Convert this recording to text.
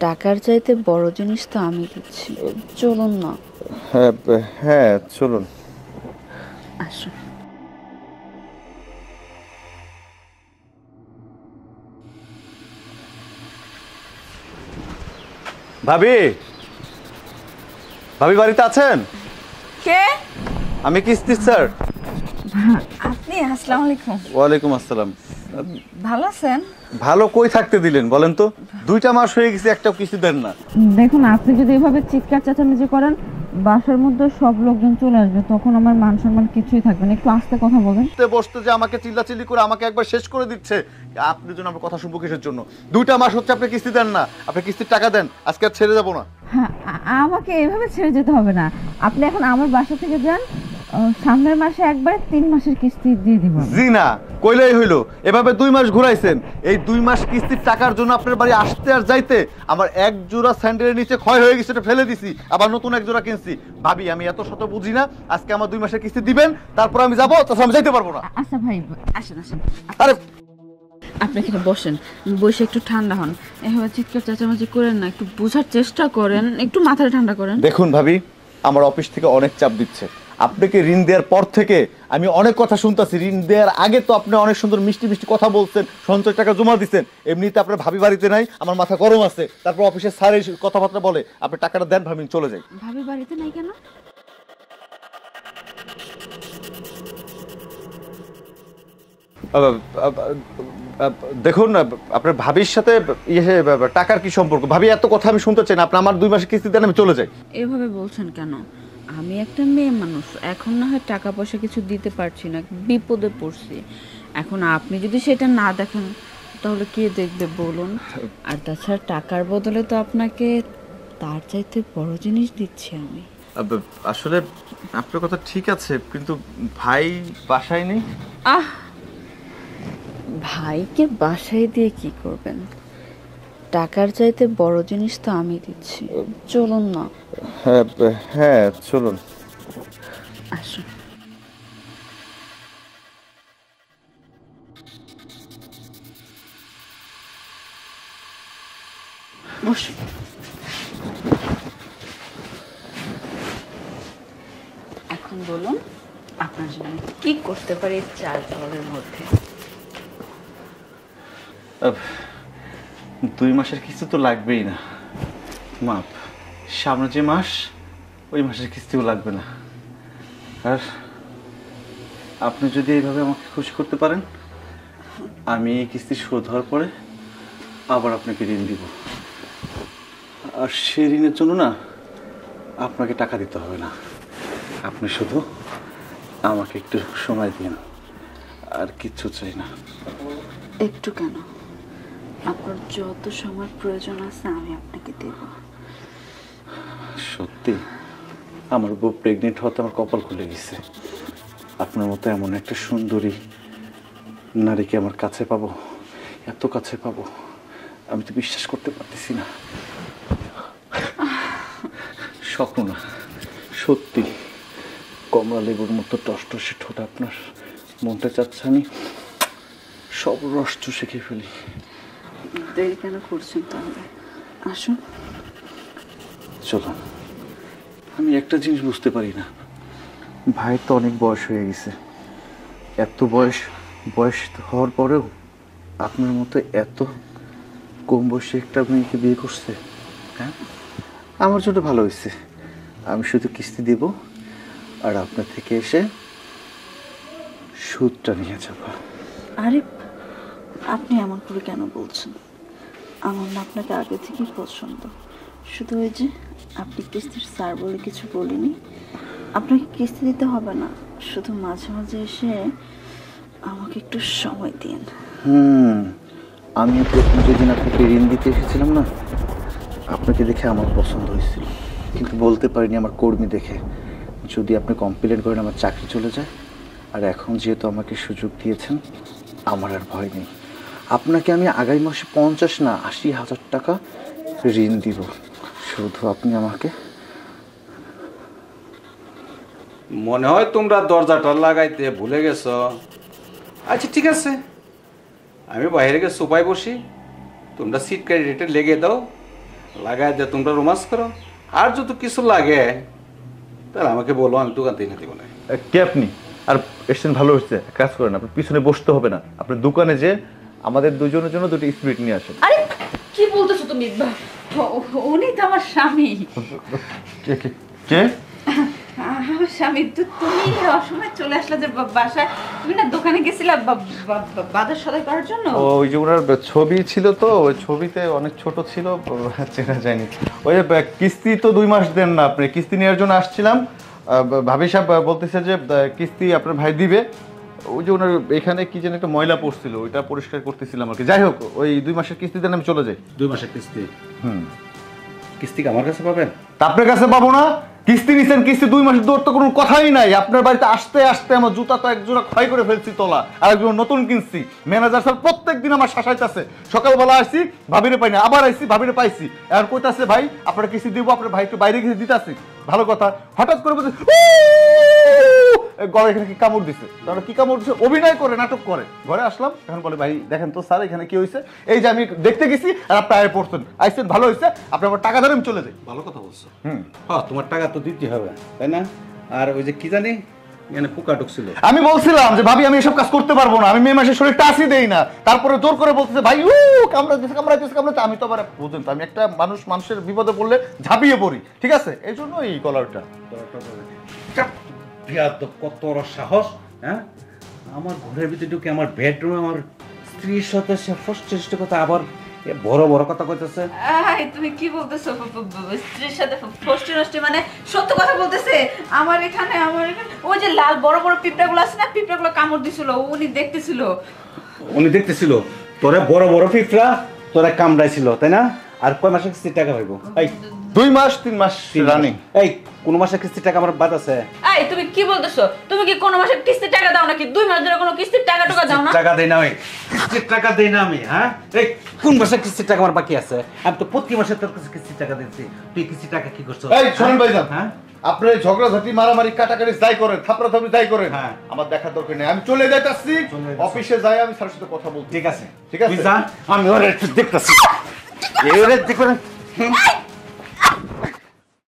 টাকার চাইতে বড় জিনিস তো আমি দিচ্ছি, চলুন না। হ্যাঁ হ্যাঁ, চলুন। আসুন। ভাবি, ভাবি বাড়িতে আছেন? কে? আমি কিস্তির স্যার। আপনি? আসসালামু আলাইকুম। ওয়ালাইকুম আসসালাম। ভালো আছেন? ভালো কই থাকতে দিলেন বলেন তো? 2টা মাস হয়ে গেছে, একটাও কিস্তি দেন না। দেখুন, আপনি যদি এভাবে চিৎকার চেঁচামেচি করেন, বাসার মধ্যে সব লোকজন চলে আসবে, তখন আমার মান সম্মান কিছুই থাকবে না। একটু আস্তে কথা বলেন। বসতে যে আমাকে চিল্লাচিল্লি করে আমাকে একবার শেষ করে দিচ্ছে। আপনি যেন আমার কথা শুনবো কিসের জন্য? 2টা মাস হচ্ছে আপনি কিস্তি দেন না। আপনি কিস্তির টাকা দেন, আজকে আর ছেড়ে যাবো না। হ্যাঁ, আমাকে এভাবে ছেড়ে যেতে হবে না। আপনি এখন আমার বাসা থেকে যান, সামনের মাসে একবারে 3 মাসের কিস্তি দিয়ে দিব। জি না, কইলেই হইলো। এভাবে 2 মাস ঘুরাইছেন। এই 2 মাস কিস্তির টাকার জন্য আপনার বাড়ি আসতে আর যাইতে আমার এক জোড়া স্যান্ডেলের নিচে ক্ষয় হয়ে গেছে, এটা ফেলে দিছি, আবার নতুন এক জোড়া কিনছি। ভাবি, আমি এত শত বুঝি না। আজকে আমার 2 মাসের কিস্তি দিবেন, তারপর আমি যাবো, তাছাড়া আমি যাইতে পারবো না। আচ্ছা ভাই, আসেন আসেন, আরে আপনি এখানে বসেন, বসে একটু ঠান্ডা হন। এভাবে চিৎকার চেঁচামেচি করেন না, একটু বোঝার চেষ্টা করেন, একটু মাথাটা ঠান্ডা করেন। দেখুন ভাবি, আমার অফিস থেকে অনেক চাপ দিচ্ছে। আপনাকে ঋণ দেওয়ার পর থেকে আমি অনেক কথা শুনতেছি। ঋণ দেওয়ার আগে তো আপনি অনেক সুন্দর মিষ্টি মিষ্টি কথা বলছেন, সঞ্চয় টাকা জমা দিচ্ছেন। এমনিতে আপনার ভাবি বাড়িতে নাই, আমার মাথা গরম আছে। তারপর অফিসের স্যার এই কথাবার্তা বলে, আপনি টাকাটা দেন ভাবি, চলে যাই। ভাবি বাড়িতে নাই কেন? দেখুন, আপনার ভাবির সাথে টাকার কি সম্পর্ক? ভাবি এত কথা আমি শুনতে চাই না। আপনি আমার 2 মাসের কিস্তি দেন, আমি চলে যাই। এভাবে বলছেন কেন? আমি একটা মেয়ে মানুষ, এখন না হয় টাকা পয়সা কিছু দিতে পারছি না, বিপদে পড়ছি। এখন আপনি যদি সেটা না দেখেন তাহলে কে দেখবে বলুন? আর তাছাড়া টাকার বদলে তো আপনাকে তার চাইতে বড় জিনিস দিচ্ছি আমি। আসলে আপনার কথা ঠিক আছে, কিন্তু ভাই বাসায় নেই। আহ, ভাইকে বাসায় দিয়ে কি করবেন? টাকার চাইতে বড় জিনিস তো আমি দিচ্ছি, চলুন না। হ্যাঁ হ্যাঁ, চলুন। আসুন। বসুন। এখন বলুন, আপনার জন্য আমি কি করতে পারি এই 4 দেওয়ালের মধ্যে? 2 মাসের কিস্তি তো লাগবেই না, মাপ। সামনে যে মাস, ওই মাসের কিস্তিও লাগবে না। আর আপনি যদি এইভাবে আমাকে খুশি করতে পারেন, আমি এই কিস্তি শোধ হওয়ার পরে আবার আপনাকে ঋণ দিব। আর সেই ঋণের জন্য না আপনাকে টাকা দিতে হবে না। আপনি শুধু আমাকে একটু সময় দিন, আর কিচ্ছু চাই না। একটু কেন, আপনার যত সময় প্রয়োজন আছে আমি আপনাকে দেব। সত্যি আমার বউ প্রেগনেন্ট হতে আমার কপাল খুলে গেছে। আপনার মতো এমন একটা সুন্দরী নারীকে আমার কাছে পাবো, এত কাছে পাবো, আমি তো বিশ্বাস করতে পারতেছি না। স্বপ্ন না, সত্যি। কমলা লেবুর মতো টসটসে ঠোঁট আপনার, মনটা চাচ্ছে আমি সব রস চুষে খেয়ে ফেলি। দেরি কেন করছেন তাহলে? আসুন। চলুন। আমি একটা জিনিস বুঝতে পারি না, ভাইয়ের তো অনেক বয়স হয়ে গেছে। এত বয়স বয়স হওয়ার পরেও আপনার মতো এত কম বয়সে একটা মেয়েকে বিয়ে করছে। হ্যাঁ, আমার জন্য ভালো হয়েছে। আমি শুধু কিস্তি দেব, আর আপনার থেকে এসে সুদটা নিয়ে যাব। আরে, আপনি এমন করে কেন বলছেন? আমার না আপনাকে আগে থেকেই পছন্দ। শুধু ওই যে আপনি কিস্তির স্যার বলে কিছু বলিনি। আপনাকে কিস্তি দিতে হবে না, শুধু মাঝে মাঝে এসে আমাকে একটু সময় দিন। আমি প্রথম যেদিন আপনাকে ঋণ দিতে এসেছিলাম না, আপনাকে দেখে আমার পছন্দ হয়েছিল, কিন্তু বলতে পারিনি আমার কর্মী দেখে। যদি আপনি কমপ্লেন করেন আমার চাকরি চলে যায়। আর এখন যেহেতু আমাকে সুযোগ দিয়েছেন, আমার আর ভয় নেই। আপনাকে আমি আগামী মাসে 50 না 80,000 টাকা ঋণ দিব, শুধু আপনি আমাকে। মনে হয় তোমরা দরজাটা লাগাইতে ভুলে গেছো। আচ্ছা ঠিক আছে, আমি বাইরে গিয়ে সোফায় বসি, তোমরা সিট ক্যারিডেটে লেগে দাও, লাগাই দিয়ে তোমরা রোমান্স করো। আর যদি কিছু লাগে তাহলে আমাকে বলো, আমি দোকান থেকে এনে দিব না। কে আপনি? আর এসছেন ভালো হচ্ছে, কাজ করেন, আপনার পিছনে বসতে হবে না, আপনার দোকানে যে আমাদের দুজনের জন্য দুটো স্পিরিট নিয়ে আসেন। আরে কি বলতেছো তুমি? উনি তো আমার স্বামী। কে কে কে? আমার স্বামী। তুমি অসময় চলে আসলে যে বাসায়, তুমি না দোকানে গেছিলা বাজার সদাই করার জন্য? ওই যে ওনার ছবি ছিল তো, ওই ছবিতে অনেক ছোট ছিল, চেনা যায়নি। ওই যে কিস্তি তো 2 মাস দেন না আপনি, কিস্তি নেওয়ার জন্য আসছিলাম। ভাবি সাহেব বলতেছে যে কিস্তি আপনার ভাই দিবে। ওই যে ওনার এখানে কি যেন একটা ময়লা পড়ছিল, ওইটা পরিষ্কার করতেছিলাম আর কি। যাই হোক, ওই 2 মাসের কিস্তি দেন, আমি চলে যাই। 2 মাসের কিস্তি? কিস্তি কি আমার কাছে পাবেন? তা আপনার কাছে পাবো না? কিস্তি নিছেন, কিস্তি 2 মাসের দূর তো কোনো কথাই নাই। আপনার বাড়িতে আসতে আসতে আমার জুতা তো এক জোড়া ক্ষয় করে ফেলছি তলা, আর একজন নতুন কিনছি। ম্যানেজার স্যার প্রত্যেক দিন আমার শাসাইতেছে। সকালবেলা আসছি, ভাবিরে পাই না, আবার আইছি, ভাবিরে পাইছি। আর কইতাছে ভাই আপনার কিস্তি দিব, আপনার ভাই একটু বাইরে গেছে দিতাছি। ভালো কথা, হঠাৎ করে বলছে গলা এখানে কি কামড় দিছে। তাহলে কি কামড় দিছে? অভিনয় করে, নাটক করে। ঘরে আসলাম, এখন বলে ভাই দেখেন তো স্যার এখানে কি হয়েছে। এই যে আমি দেখতে গেছি আর আপনি আয় পড়ছেন, আইসেন ভালো হয়েছে, আপনি আমার টাকা ধরে আমি চলে যাই। ভালো কথা বলছো। হ্যাঁ, তোমার টাকা তো দিতে হবে, তাই না? আর ওই যে কি জানি এখানে পোকা ঢুকছিল, আমি বলছিলাম যে ভাবি আমি এসব কাজ করতে পারবো না, আমি মে মাসে শরীর টাচই দেই না। তারপরে জোর করে বলতেছে ভাই কামড়াইতেছে কামড়াইতেছে কামড়াইতে। আমি তো আবার বুঝেন তো, আমি একটা মানুষের বিপদে পড়লে ঝাঁপিয়ে পড়ি, ঠিক আছে? এই জন্য এই কলারটা। কত বড় সাহস! হ্যাঁ, আমার ঘরের ভিতরে ঢুকে আমার বেডরুমে আমার স্ত্রীর সাথে সে ফষ্টেষ্ট কথা, আবার বড় বড় কথা কইতেছে। তুমি কি বলতেছো? স্ত্রীর সাথে ফষ্টি নষ্টি মানে সত্য কথা বলতেছে? আমার এখানে ওই যে লাল বড় বড় পিঁপড়াগুলো আছে না, পিঁপড়াগুলো কামড় দিছিল, উনি দেখতেছিল। উনি দেখতেছিল তোরা বড় বড় পিঁপড়া তোরা কামড়াইছিল, তাই না? আর কয় মাসের কিস্তির টাকা পাইবো? এই 2 মাস 3 মাস রানিং। এই কোন মাসের কিস্তির টাকা আমার বাদ আছে? এই তুমি কি বলতেছো? তুমি কি কোন মাসের কিস্তির টাকা দাও নাকি? 2 মাস ধরে কোনো কিস্তির টাকা দাও না? টাকা দেই না আমি, কিস্তির টাকা দেই না আমি। হ্যাঁ, এই কোন মাসের কিস্তির টাকা আমার বাকি আছে? আমি তো প্রতি মাসে তোর কাছে কিস্তির টাকা দিচ্ছি, তুই কিস্তির টাকা কি করছো? এই শোনেন ভাইজান, হ্যাঁ, আপনি ঝগড়াঝাটি মারামারি কাটাকাটি যাই করেন, থাপড়াথাপড়ি যাই করেন, হ্যাঁ। আমার দেখার দরকার নেই। আমি চলে যাইতাছি অফিসে, যাই আমি স্যারের সাথে কথা বলছি। ঠিক আছে ঠিক আছে? তুই যা, আমি ওরে একটু দেখতেছি। এই ওরে দেখবেন।